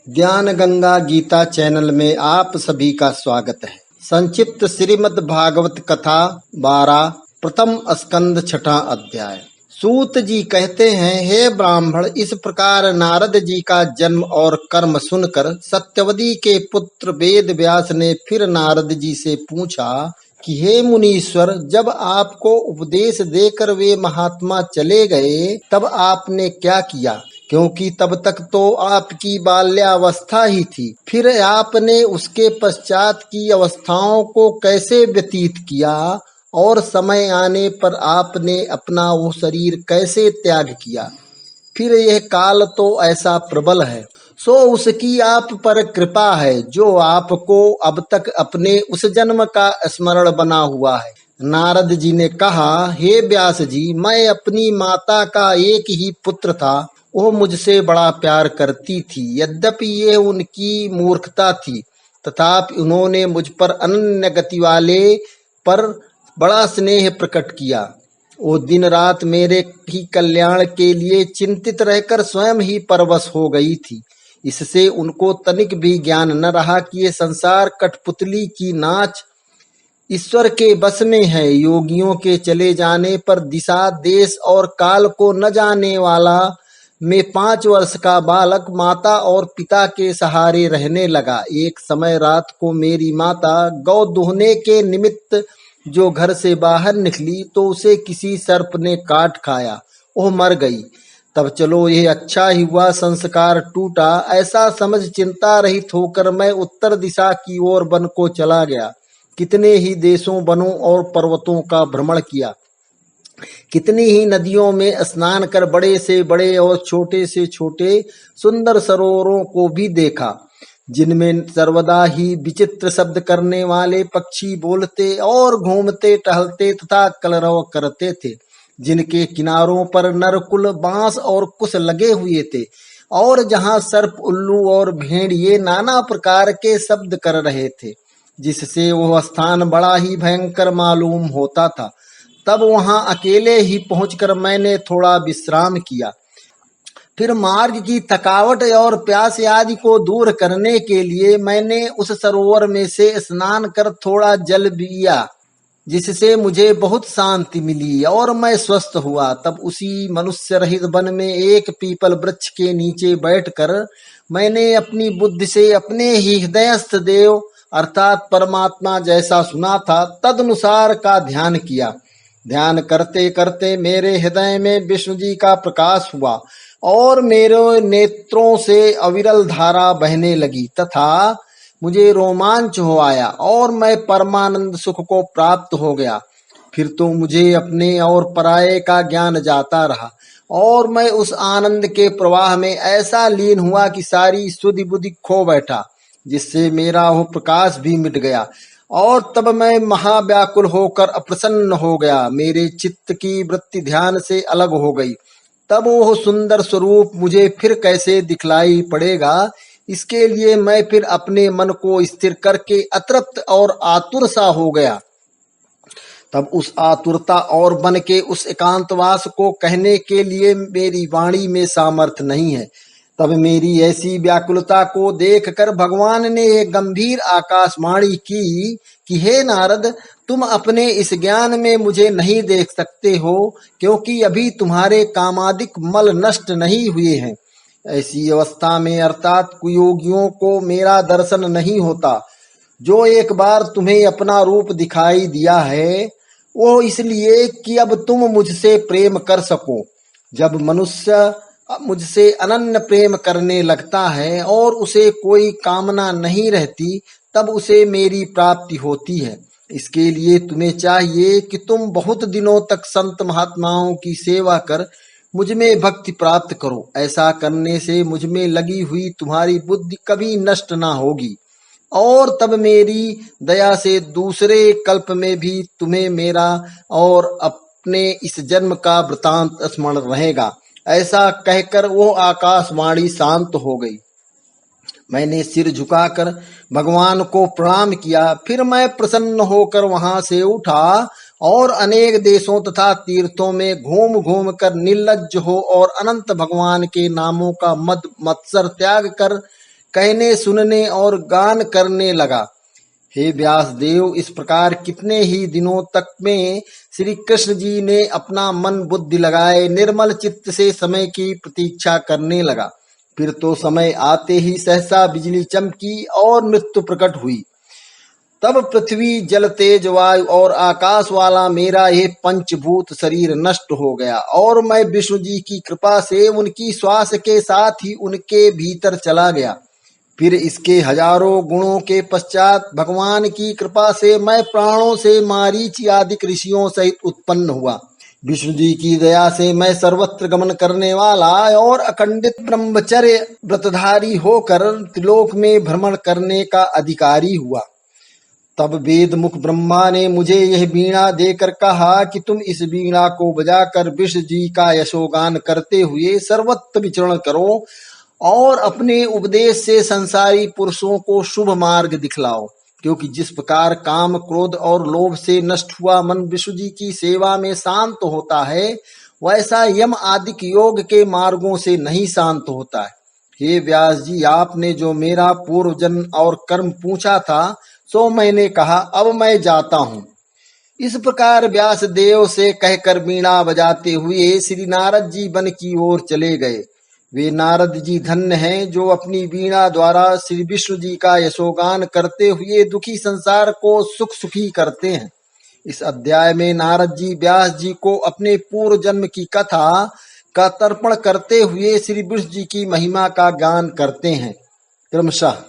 ज्ञान गंगा गीता चैनल में आप सभी का स्वागत है। संक्षिप्त श्रीमद् भागवत कथा 12 प्रथम स्कंद 6वां अध्याय। सूत जी कहते हैं, हे ब्राह्मण, इस प्रकार नारद जी का जन्म और कर्म सुनकर सत्यवती के पुत्र वेद व्यास ने फिर नारद जी से पूछा कि हे मुनीश्वर, जब आपको उपदेश देकर वे महात्मा चले गए तब आपने क्या किया? क्योंकि तब तक तो आपकी बाल्यावस्था ही थी। फिर आपने उसके पश्चात की अवस्थाओं को कैसे व्यतीत किया और समय आने पर आपने अपना वो शरीर कैसे त्याग किया? फिर यह काल तो ऐसा प्रबल है, सो उसकी आप पर कृपा है जो आपको अब तक अपने उस जन्म का स्मरण बना हुआ है। नारद जी ने कहा, हे व्यास जी, मैं अपनी माता का एक ही पुत्र था। वो मुझसे बड़ा प्यार करती थी। यद्यपि ये उनकी मूर्खता थी, तथापि उन्होंने मुझ पर अनन्य गति वाले पर बड़ा स्नेह प्रकट किया। वो दिन रात मेरे ही कल्याण के लिए चिंतित रहकर स्वयं ही परवश हो गई थी। इससे उनको तनिक भी ज्ञान न रहा कि ये संसार कठपुतली की नाच ईश्वर के बस में है। योगियों के चले जाने पर दिशा, देश और काल को न जाने वाला मैं 5 वर्ष का बालक माता और पिता के सहारे रहने लगा। एक समय रात को मेरी माता गौ दूहने के निमित्त जो घर से बाहर निकली तो उसे किसी सर्प ने काट खाया, वो मर गई। तब चलो यह अच्छा ही हुआ, संस्कार टूटा। ऐसा समझ चिंता रहित होकर मैं उत्तर दिशा की ओर वन को चला गया। कितने ही देशों, वनों और पर्वतों का भ्रमण किया। कितनी ही नदियों में स्नान कर बड़े से बड़े और छोटे से छोटे सुंदर सरोवरों को भी देखा, जिनमें सर्वदा ही विचित्र शब्द करने वाले पक्षी बोलते और घूमते टहलते तथा कलरव करते थे, जिनके किनारों पर नरकुल, बांस और कुश लगे हुए थे, और जहां सर्प, उल्लू और भेड़िए नाना प्रकार के शब्द कर रहे थे, जिससे वह स्थान बड़ा ही भयंकर मालूम होता था। तब वहां अकेले ही पहुंचकर मैंने थोड़ा विश्राम किया। फिर मार्ग की थकावट और प्यास आदि को दूर करने के लिए मैंने उस सरोवर में से स्नान कर थोड़ा जल पिया, जिससे मुझे बहुत शांति मिली और मैं स्वस्थ हुआ। तब उसी मनुष्य रहित वन में एक पीपल वृक्ष के नीचे बैठकर मैंने अपनी बुद्धि से अपने ही हृदयस्थ देव अर्थात परमात्मा जैसा सुना था तदनुसार का ध्यान किया। ध्यान करते करते मेरे हृदय में विष्णु जी का प्रकाश हुआ और मेरे नेत्रों से अविरल धारा बहने लगी तथा मुझे रोमांच हो आया और मैं परमानंद सुख को प्राप्त हो गया। फिर तो मुझे अपने और पराये का ज्ञान जाता रहा और मैं उस आनंद के प्रवाह में ऐसा लीन हुआ कि सारी सुधि बुद्धि खो बैठा, जिससे मेरा वो प्रकाश भी मिट गया और तब मैं महाव्याकुल होकर अप्रसन्न हो गया। मेरे चित्त की वृत्ति ध्यान से अलग हो गई। तब वो सुंदर स्वरूप मुझे फिर कैसे दिखलाई पड़ेगा, इसके लिए मैं फिर अपने मन को स्थिर करके अतृप्त और आतुर सा हो गया। तब उस आतुरता और मन के उस एकांतवास को कहने के लिए मेरी वाणी में सामर्थ्य नहीं है। तब मेरी ऐसी व्याकुलता को देखकर भगवान ने एक गंभीर आकाशवाणी की कि हे नारद, तुम अपने इस ज्ञान में मुझे नहीं देख सकते हो, क्योंकि अभी तुम्हारे कामादिक मल नष्ट नहीं हुए हैं। ऐसी अवस्था में अर्थात कुयोगियों को मेरा दर्शन नहीं होता। जो एक बार तुम्हें अपना रूप दिखाई दिया है वो इसलिए कि अब तुम मुझसे प्रेम कर सको। जब मनुष्य मुझसे अनन्य प्रेम करने लगता है और उसे कोई कामना नहीं रहती, तब उसे मेरी प्राप्ति होती है। इसके लिए तुम्हें चाहिए कि तुम बहुत दिनों तक संत महात्माओं की सेवा कर मुझ में भक्ति प्राप्त करो। ऐसा करने से मुझ में लगी हुई तुम्हारी बुद्धि कभी नष्ट ना होगी और तब मेरी दया से दूसरे कल्प में भी तुम्हें मेरा और अपने इस जन्म का वृतांत स्मरण रहेगा। ऐसा कहकर वो आकाशवाणी शांत हो गई। मैंने सिर झुकाकर भगवान को प्रणाम किया। फिर मैं प्रसन्न होकर वहां से उठा और अनेक देशों तथा तीर्थों में घूम घूम कर निर्लज्ज हो और अनंत भगवान के नामों का मद मत्सर त्याग कर कहने सुनने और गान करने लगा। हे व्यास देव, इस प्रकार कितने ही दिनों तक में श्री कृष्ण जी ने अपना मन बुद्धि लगाए निर्मल चित्त से समय की प्रतीक्षा करने लगा। फिर तो समय आते ही सहसा बिजली चमकी और मृत्यु प्रकट हुई। तब पृथ्वी, जल, तेज, वायु और आकाश वाला मेरा ये पंचभूत शरीर नष्ट हो गया और मैं विष्णु जी की कृपा से उनकी श्वास के साथ ही उनके भीतर चला गया। फिर इसके हजारों गुणों के पश्चात भगवान की कृपा से मैं प्राणों से मारीच आदि ऋषियों सहित उत्पन्न हुआ। विष्णु जी की दया से मैं सर्वत्र गमन करने वाला और अखंडित ब्रह्मचर्य व्रतधारी होकर त्रिलोक में भ्रमण करने का अधिकारी हुआ। तब वेद मुख ब्रह्मा ने मुझे यह वीणा देकर कहा कि तुम इस वीणा को बजाकर विष्णु जी का यशोगान करते हुए सर्वत्र विचरण करो और अपने उपदेश से संसारी पुरुषों को शुभ मार्ग दिखलाओ। क्योंकि जिस प्रकार काम, क्रोध और लोभ से नष्ट हुआ मन विष्णु जी की सेवा में शांत होता है, वैसा यम आदिक योग के मार्गों से नहीं शांत होता है। हे व्यास जी, आपने जो मेरा पूर्व जन्म और कर्म पूछा था सो मैंने कहा, अब मैं जाता हूँ। इस प्रकार व्यास देव से कहकर वीणा बजाते हुए श्री नारद जी वन की ओर चले गए। वे नारद जी धन्य हैं जो अपनी वीणा द्वारा श्री विष्णु जी का यशोगान करते हुए दुखी संसार को सुख सुखी करते हैं। इस अध्याय में नारद जी व्यास जी को अपने पूर्व जन्म की कथा का तर्पण करते हुए श्री विष्णु जी की महिमा का गान करते हैं। क्रमशः